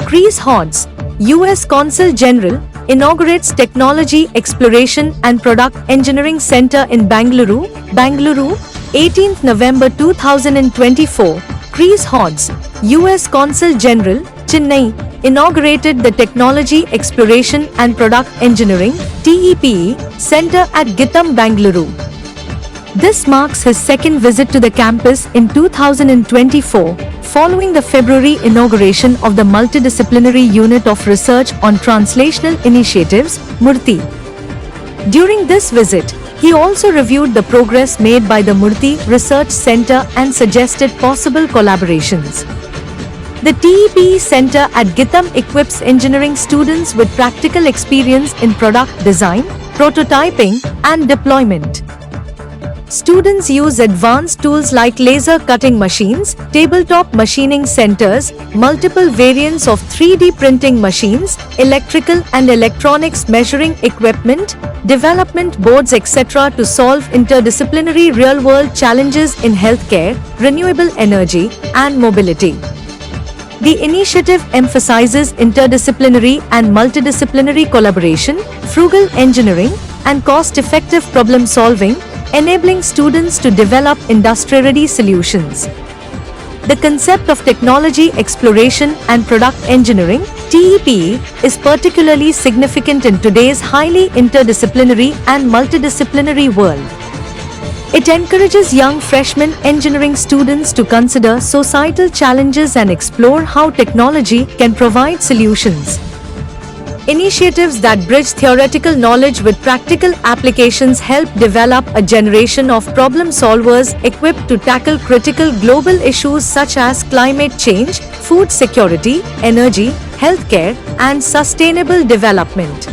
Chris Hodges, U.S. Consul General, inaugurates Technology Exploration and Product Engineering Centre in Bengaluru, 18th November 2024. Chris Hodges, U.S. Consul General, Chennai, inaugurated the Technology Exploration and Product Engineering (TEPE) Centre at GITAM Bengaluru. This marks his second visit to the campus in 2024, following the February inauguration of the Multidisciplinary Unit of Research on Translational Initiatives (MURTI). During this visit, he also reviewed the progress made by the MURTI Research Centre and suggested possible collaborations. The TEPE Centre at GITAM equips engineering students with practical experience in product design, prototyping, and deployment. Students use advanced tools like laser cutting machines, tabletop machining centers, multiple variants of 3D printing machines, electrical and electronics measuring equipment, development boards etc. to solve interdisciplinary real-world challenges in healthcare, renewable energy, and mobility. The initiative emphasizes interdisciplinary and multidisciplinary collaboration, frugal engineering, and cost-effective problem-solving, enabling students to develop industry-ready solutions. The concept of technology exploration and product engineering (TEPE) is particularly significant in today's highly interdisciplinary and multidisciplinary world. It encourages young freshman engineering students to consider societal challenges and explore how technology can provide solutions. Initiatives that bridge theoretical knowledge with practical applications help develop a generation of problem solvers equipped to tackle critical global issues such as climate change, food security, energy, healthcare, and sustainable development.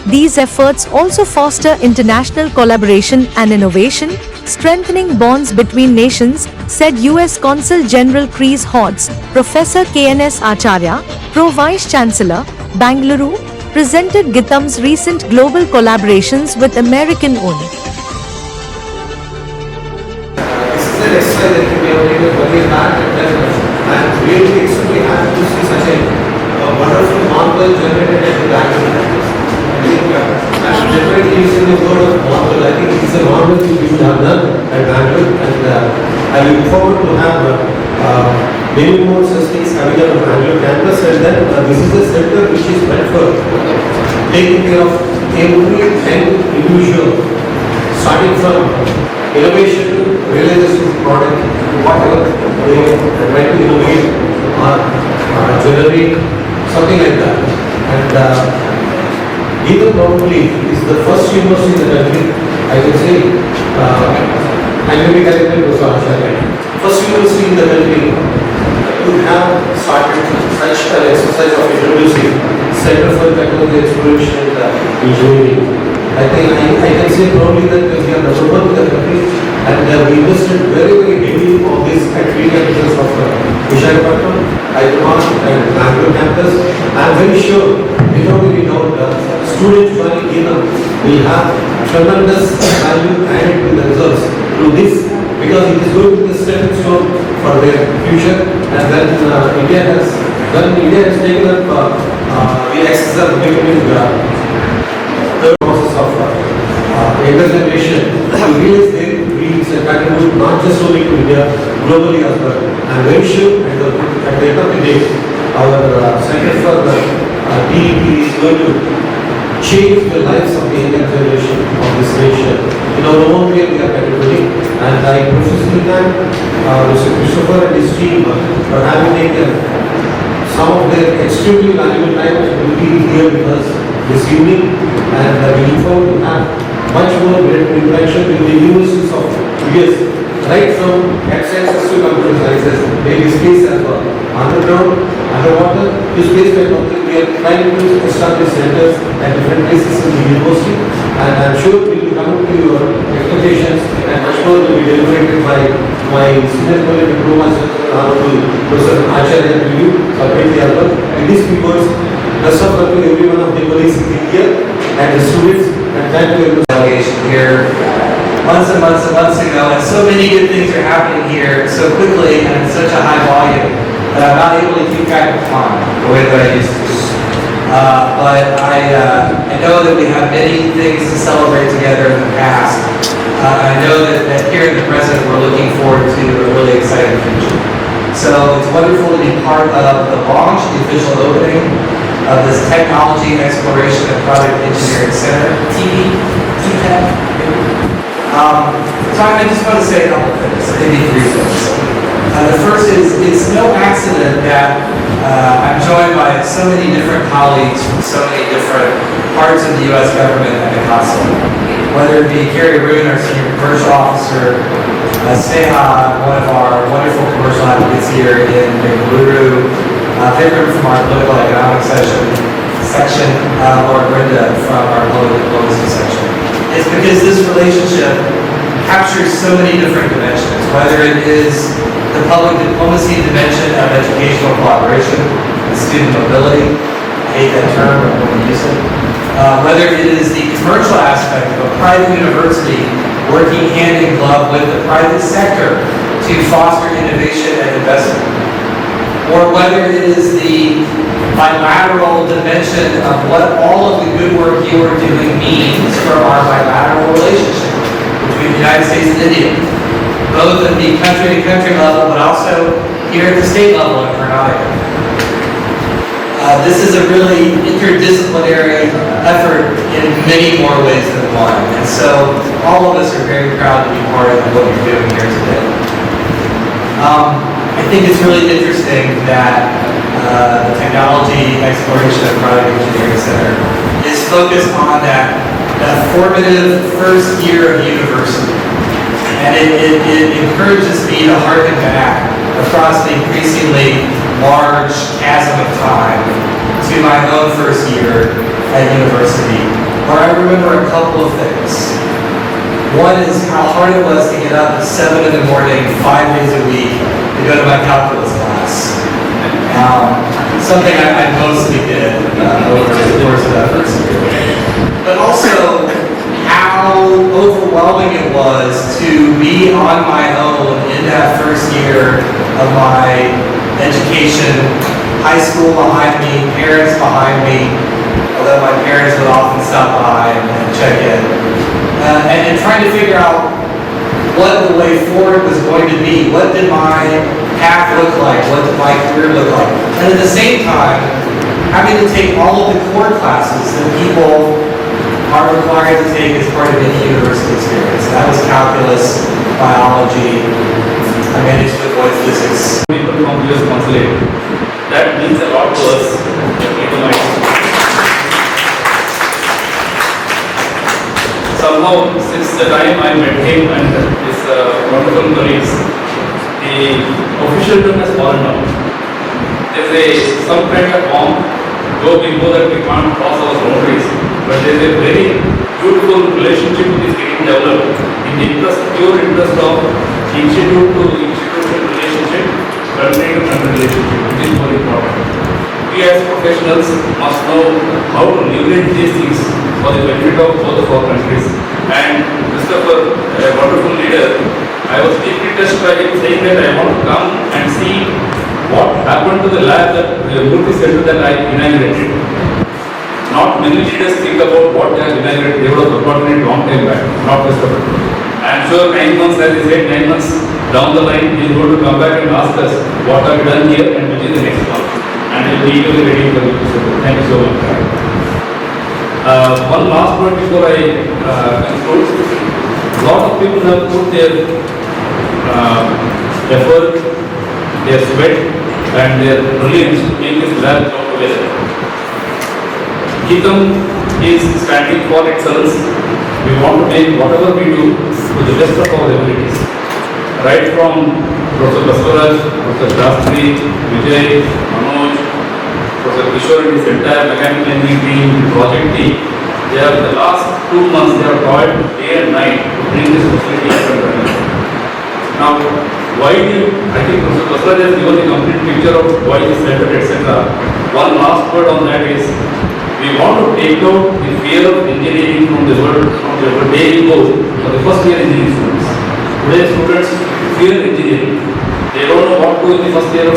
These efforts also foster international collaboration and innovation, strengthening bonds between nations, said U.S. Consul General Chris Hodges. Professor K.N.S. Acharya, Pro Vice Chancellor, Bengaluru, presented GITAM's recent global collaborations with American-owned. This is an exercise that we have taken very hard and I am really extremely happy to see such a wonderful marvel generated at the Bengaluru. I should definitely use the word of marvel. I think it's a marvel thing we have done at Bengaluru, and I look forward to have many more such things coming out of Bengaluru campus. And then this is a center which is meant for taking care of every individual, starting from innovation to realization of product, whatever they are trying to innovate or generate, something like that. And even probably it is the first university in the country, I would say, and maybe corrected was first university in the country to have started such an exercise of introducing Center for Technology Exploration and Engineering. I think I can say probably that we are number one in the country, and we invested very heavily on this at three campuses of Visakhapatnam, Hyderabad, and Bangalore campus. I am very sure, without any doubt, students joining GITAM will have tremendous value added to the results through this, because it is going to be a stepping stone for their future. And then India has taken up the access of becoming the process of younger generation to realize their dreams and contribute not just only to India, globally as well. I am very sure at the end of the day, our Center for TEPE is going to change the lives of the younger generation of this nation. In our own way, we are contributing, and I profusely thank Mr. Christopher and his team for having taken some of their extremely valuable time to be here with us this evening, and we look forward to have much more great interaction with the universities of US, right from health sciences to computer sciences, maybe space as well, underground, underwater, to space technology. We are trying to establish centers at different places in the university, and I am sure we will come to your expectations, and much more will be deliberated by my senior colleague Diploma Honorable Professor Acharya and you, separately as well. And these people, best of luck to every one of the colleagues here and the students, and thank you very much. Delegation here months and months and months ago, and so many good things are happening here so quickly and in such a high volume. that I'm not able to keep track of time the way that I used to. But I know that we have many things to celebrate together in the past. I know that here in the present we're looking forward to a really exciting future. So it's wonderful to be part of the launch, the official opening of this Technology Exploration and Product Engineering Center, TEPE. So I just want to say a couple of things, maybe three things. The first is, it's no accident that I'm joined by so many different colleagues from so many different parts of the U.S. government and the Consul. Whether it be Carrie Roon, our senior commercial officer, Sneha, one of our wonderful commercial advocates here in Bengaluru, Vikram from our political economics section, or Brenda from our public diplomacy section. It's because this relationship captures so many different dimensions, whether it is the public diplomacy dimension of educational collaboration and student mobility. I hate that term, but I'm going to use it. Whether it is the commercial aspect of a private university working hand in glove with the private sector to foster innovation and investment, or whether it is the bilateral dimension of what all of the good work you are doing means for our bilateral relationship between the United States and India, both at the country-to-country level, but also here at the state level in Karnataka. This is a really interdisciplinary effort in many more ways than one, and so all of us are very proud to be part of what you're doing here today. I think it's really interesting that the Technology Exploration and Product Engineering Center is focused on that formative first year of university. And it encourages me to harken back across the increasingly large chasm of time to my own first year at university, where I remember a couple of things. One is how hard it was to get up at 7 in the morning, 5 days a week, to go to my calculus class. Something I mostly did over the course of that first year. But also how overwhelming it was to be on my own in that first year of my education, high school behind me, parents behind me, although my parents would often stop by and check in, and trying to figure out what the way forward was going to be. What did my path look like? What did my career look like? And at the same time, having to take all of the core classes that people are required to take as part of any university experience. That was calculus, biology, I managed to avoid physics. People from US consulate, that means a lot to us. Somehow, since the time I met him and his wonderful colleagues, the official term has fallen down. There's some kind of warmth, though we know that we can't cross our boundaries, but there's a very beautiful relationship which is getting developed in the pure interest of institute to institution relationship, country to country relationship, which is more important. We as professionals must know how to leverage these things for the benefit of both of our countries. And Christopher, a wonderful leader, I was deeply touched by him saying that I want to come and see what happened to the lab, that the MURTI Centre that I inaugurated. Not many leaders think about what they have inaugurated. They would have forgotten it long time back, not Christopher. I am sure 9 months, as he said, 9 months down the line, he is going to come back and ask us what have we done here and which is the next one. And he will be eagerly waiting for you. Thank you so much. One last point before I conclude. A lot of people have put their effort, their sweat and their brilliance to make this lab come together. GITAM is standing for excellence. We want to make whatever we do to the best of our abilities. Right from Professor Baswaraj, Professor Shastri, Vijay, Manoj, Professor Kishore and his entire mechanical engineering team, project team, they have the last 2 months they have toiled day and night to bring this facility up and running. Now, why I think Professor Baswaraj has given the complete picture of why this center, etc. One last word on that is, we want to take out the fear of engineering from the world, from the daily goal for the first year engineering students. Today's students fear engineering. They don't know what to do in the first year of